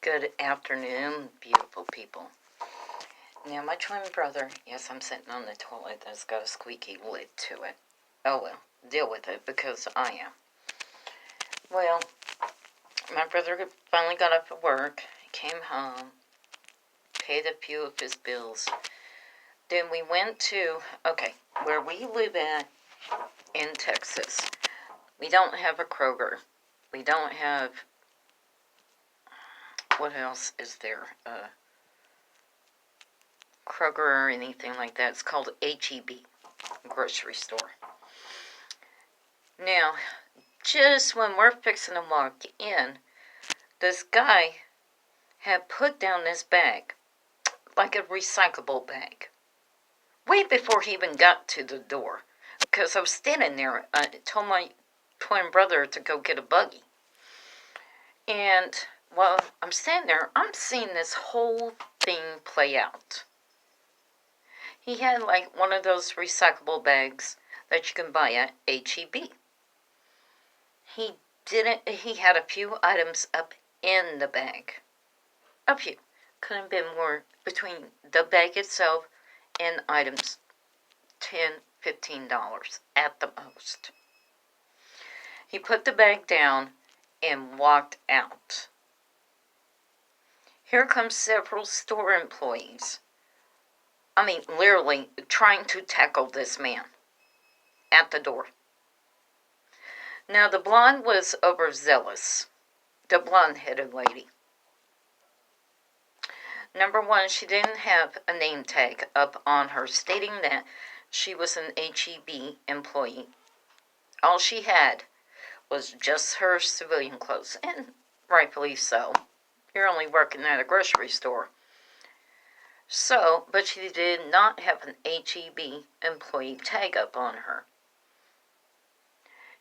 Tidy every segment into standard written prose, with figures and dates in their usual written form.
Good afternoon, beautiful people. Now, my twin brother, yes, I'm sitting on the toilet that's got a squeaky lid to it. Oh well, deal with it because I am. Well, my brother finally got up at work, came home, paid a few of his bills. Then we went to, where we live at in Texas, we don't have a Kroger. We don't have, what else is there? Kroger or anything like that. It's called H-E-B, grocery store. Now, just when we're fixing to walk in, this guy had put down this bag, like a recyclable bag, way before he even got to the door. Because I was standing there, I told my twin brother to go get a buggy. And while I'm standing there, I'm seeing this whole thing play out. He had like one of those recyclable bags that you can buy at H-E-B. He had a few items up in the bag. A few. Couldn't have been more between the bag itself and items, $10, $15 at the most. He put the bag down and walked out. Here comes several store employees. I mean, literally trying to tackle this man at the door. Now, the blonde was overzealous. The blonde-headed lady. Number one, she didn't have a name tag up on her stating that she was an H-E-B employee. All she had was just her civilian clothes, and rightfully so. You're only working at a grocery store. So, but she did not have an H-E-B employee tag up on her.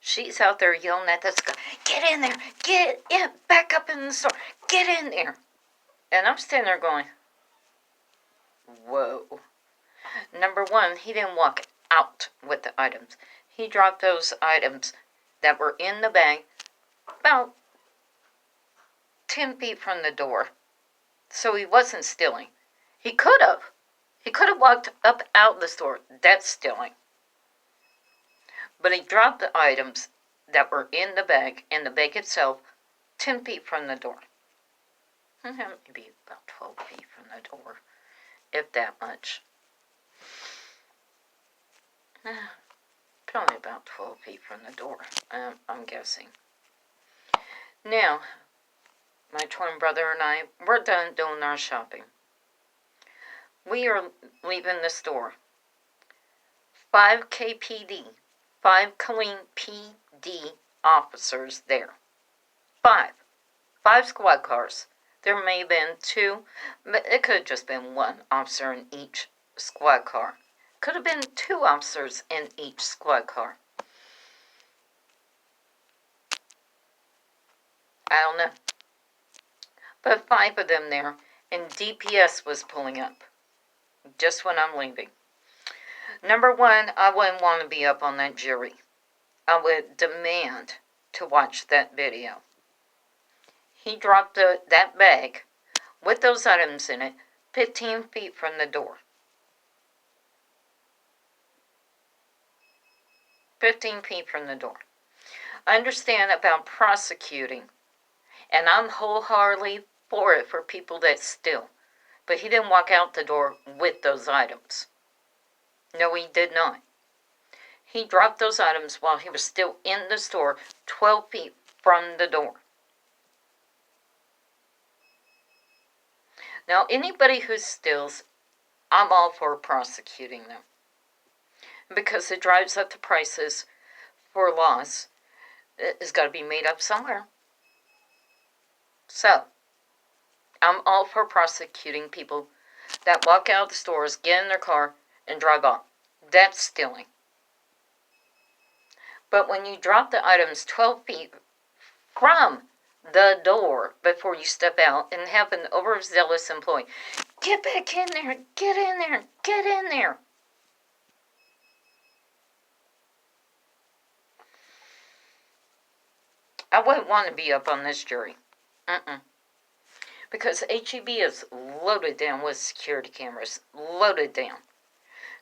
She's out there yelling at this guy, "Get in there! Get in! Back up in the store! Get in there!" And I'm standing there going, whoa. Number one, he didn't walk out with the items. He dropped those items that were in the bag about 10 feet from the door. So he wasn't stealing. He could have. He could have walked up out the store. That's stealing. But he dropped the items that were in the bag and the bag itself 10 feet from the door. Maybe about 12 feet from the door, if that much. Probably about 12 feet from the door, I'm guessing. Now, my twin brother and I, we're done doing our shopping. We are leaving the store. 5 KPD, 5 Killeen PD officers there. 5 squad cars. There may have been 2, but it could have just been 1 officer in each squad car. Could have been 2 officers in each squad car. I don't know. But 5 of them there, and DPS was pulling up just when I'm leaving. Number one, I wouldn't want to be up on that jury. I would demand to watch that video. He dropped that bag with those items in it 15 feet from the door. 15 feet from the door. I understand about prosecuting, and I'm wholeheartedly for it for people that steal. But he didn't walk out the door with those items. No, he did not. He dropped those items while he was still in the store 12 feet from the door. Now, anybody who steals, I'm all for prosecuting them. Because it drives up the prices for loss. It's got to be made up somewhere. So, I'm all for prosecuting people that walk out of the stores, get in their car, and drive off. That's stealing. But when you drop the items 12 feet from the door before you step out and have an overzealous employee, "Get back in there, get in there, get in there." I wouldn't want to be up on this jury. because HEB is loaded down with security cameras, loaded down.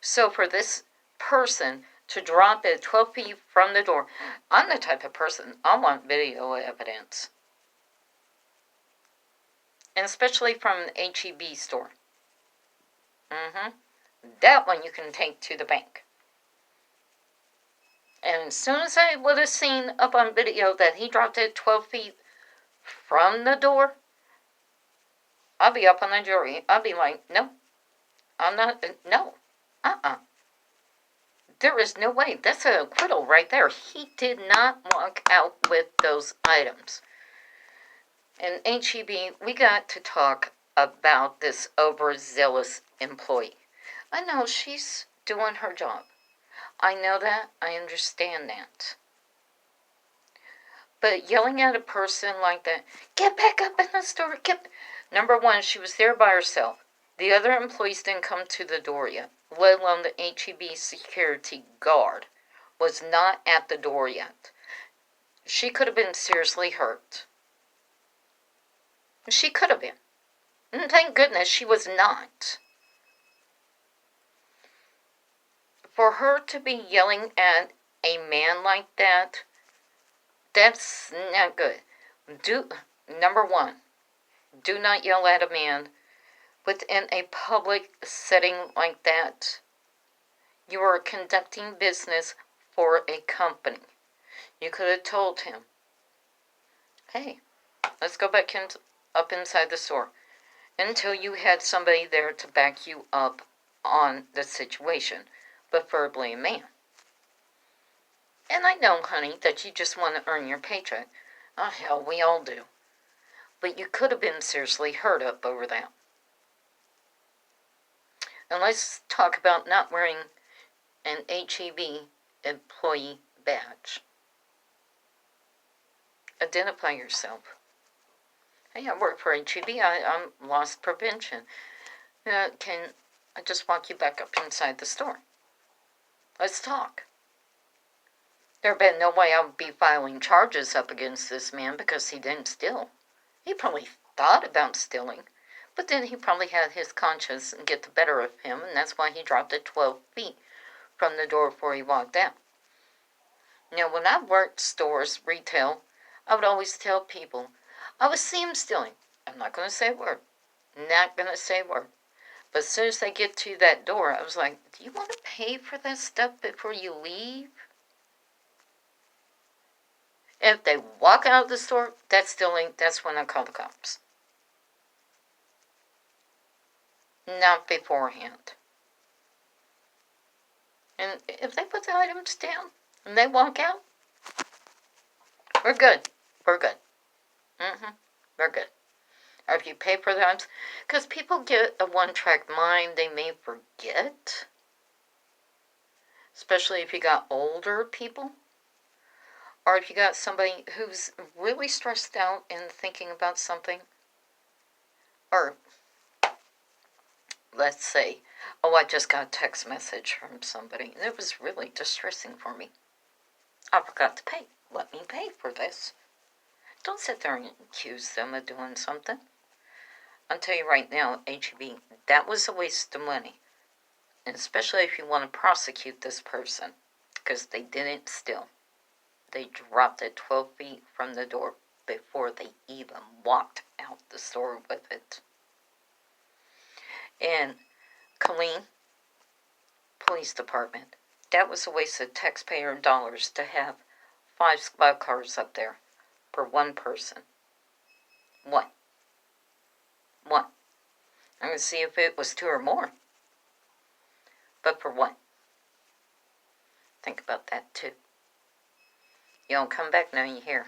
So for this person to drop it 12 feet from the door, I'm the type of person, I want video evidence. And especially from the HEB store. That one you can take to the bank. And as soon as I would have seen up on video that he dropped it 12 feet from the door, I'll be up on the jury. I'll be like, no, I'm not, no, There is no way. That's an acquittal right there. He did not walk out with those items. And HEB, we got to talk about this overzealous employee. I know she's doing her job. I know that. I understand that. But yelling at a person like that, get back up in the store, Number one, she was there by herself. The other employees didn't come to the door yet, let alone the HEB security guard was not at the door yet. She could have been seriously hurt. She could have been. And thank goodness she was not. For her to be yelling at a man like that, that's not good. Number one, do not yell at a man within a public setting like that. You are conducting business for a company. You could have told him, hey, let's go back up inside the store, until you had somebody there to back you up on the situation, preferably a man. And I know, honey, that you just want to earn your paycheck. Oh, hell, we all do. But you could have been seriously hurt up over that. And let's talk about not wearing an HEB employee badge. Identify yourself. Hey, I work for HEB. I'm loss prevention. Can I just walk you back up inside the store? Let's talk. There had been no way I would be filing charges up against this man because he didn't steal. He probably thought about stealing, but then he probably had his conscience get the better of him, and that's why he dropped it 12 feet from the door before he walked out. Now, when I worked stores, retail, I would always tell people, I would see him stealing. I'm not going to say a word. Not going to say a word. But as soon as they get to that door, I was like, do you want to pay for that stuff before you leave? If they walk out of the store, that's stealing. That's when I call the cops. Not beforehand. And if they put the items down and they walk out, we're good. We're good. We're good. Or if you pay for the items, because people get a one-track mind, they may forget. Especially if you got older people. Or if you got somebody who's really stressed out and thinking about something. Or, let's say, oh, I just got a text message from somebody, and it was really distressing for me. I forgot to pay. Let me pay for this. Don't sit there and accuse them of doing something. I'll tell you right now, HEB, that was a waste of money. And especially if you want to prosecute this person, because they didn't steal. They dropped it 12 feet from the door before they even walked out the store with it. And Killeen Police Department, that was a waste of taxpayer dollars to have 5 squad cars up there for one person. One. I'm going to see if it was 2 or more. But for one. Think about that too. You don't come back now, you hear.